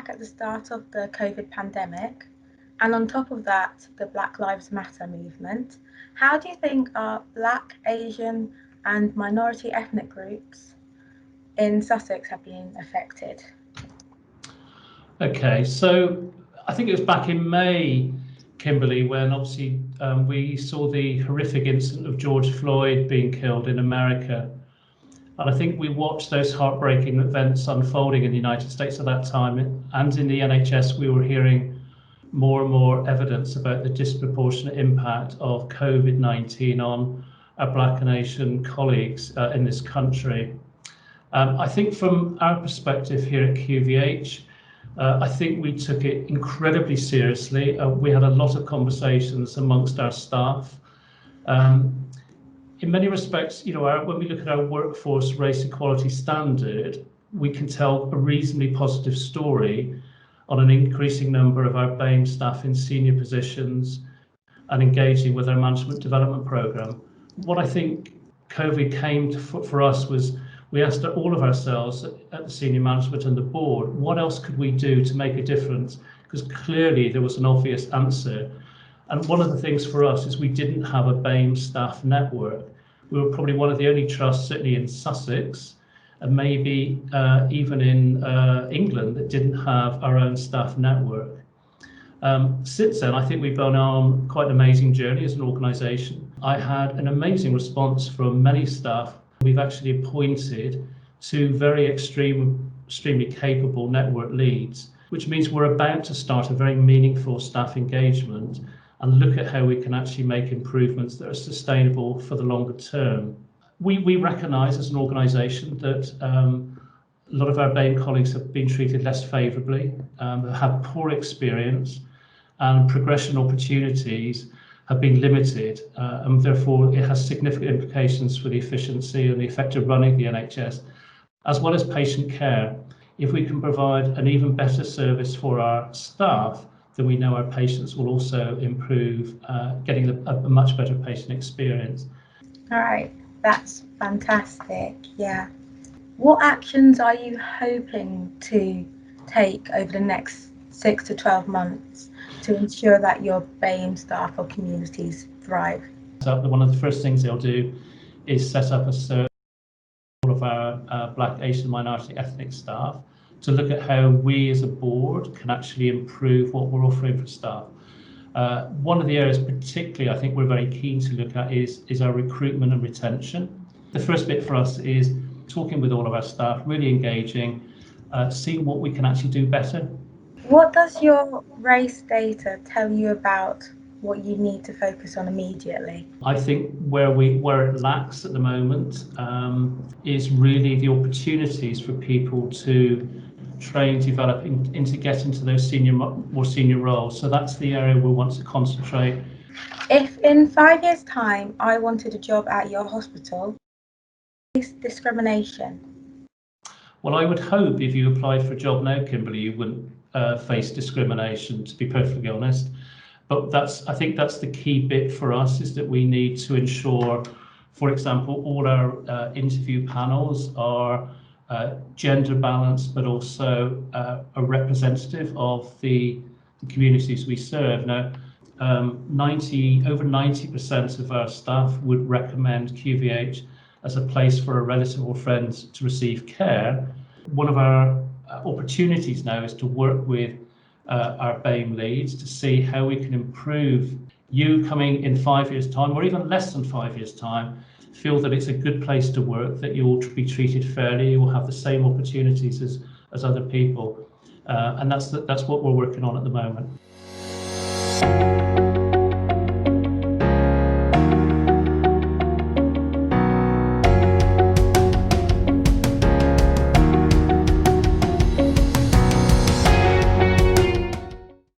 back at the start of the COVID pandemic, and on top of that, the Black Lives Matter movement. How do you think our Black, Asian, and minority ethnic groups in Sussex have been affected? Okay, so I think it was back in May, Kimberly, when obviously we saw the horrific incident of George Floyd being killed in America. And I think we watched those heartbreaking events unfolding in the United States at that time. And in the NHS, we were hearing more and more evidence about the disproportionate impact of COVID-19 on our Black and Asian colleagues in this country. I think from our perspective here at QVH, I think we took it incredibly seriously. We had a lot of conversations amongst our staff. In many respects, when we look at our workforce race equality standard, we can tell a reasonably positive story on an increasing number of our BAME staff in senior positions and engaging with our management development programme. What I think COVID came to for us was we asked all of ourselves at the senior management and the board, what else could we do to make a difference? Because clearly there was an obvious answer. And one of the things for us is we didn't have a BAME staff network. We were probably one of the only trusts, certainly in Sussex, and maybe even in England, that didn't have our own staff network. Since then, I think we've gone on quite an amazing journey as an organisation. I had an amazing response from many staff. We've actually appointed two very extremely capable network leads, which means we're about to start a very meaningful staff engagement and look at how we can actually make improvements that are sustainable for the longer term. We recognise as an organisation that a lot of our BAME colleagues have been treated less favourably, have poor experience, and progression opportunities have been limited, and therefore it has significant implications for the efficiency and the effective running of the NHS, as well as patient care. If we can provide an even better service for our staff, then we know our patients will also improve, getting a much better patient experience. All right, that's fantastic. Yeah. What actions are you hoping to take over the next 6 to 12 months to ensure that your BAME staff or communities thrive? So one of the first things they'll do is set up a search for all of our Black, Asian, minority ethnic staff to look at how we as a board can actually improve what we're offering for staff. One of the areas particularly I think we're very keen to look at is our recruitment and retention. The first bit for us is talking with all of our staff, really engaging, seeing what we can actually do better. What does your race data tell you about what you need to focus on immediately? I think where it lacks at the moment is really the opportunities for people to train, develop, into get into those more senior roles. So that's the area we want to concentrate. If in 5 years' time I wanted a job at your hospital, is discrimination? Well, I would hope if you applied for a job now, Kimberly, you wouldn't face discrimination, to be perfectly honest. But I think that's the key bit for us, is that we need to ensure, for example, all our interview panels are gender balanced, but also are representative of the communities we serve. Now, over 90% of our staff would recommend QVH as a place for a relative or friend to receive care. One of our opportunities now is to work with our BAME leads to see how we can improve. You coming in 5 years' time, or even less than 5 years' time, feel that it's a good place to work, that you'll be treated fairly, you will have the same opportunities as other people. And that's what we're working on at the moment.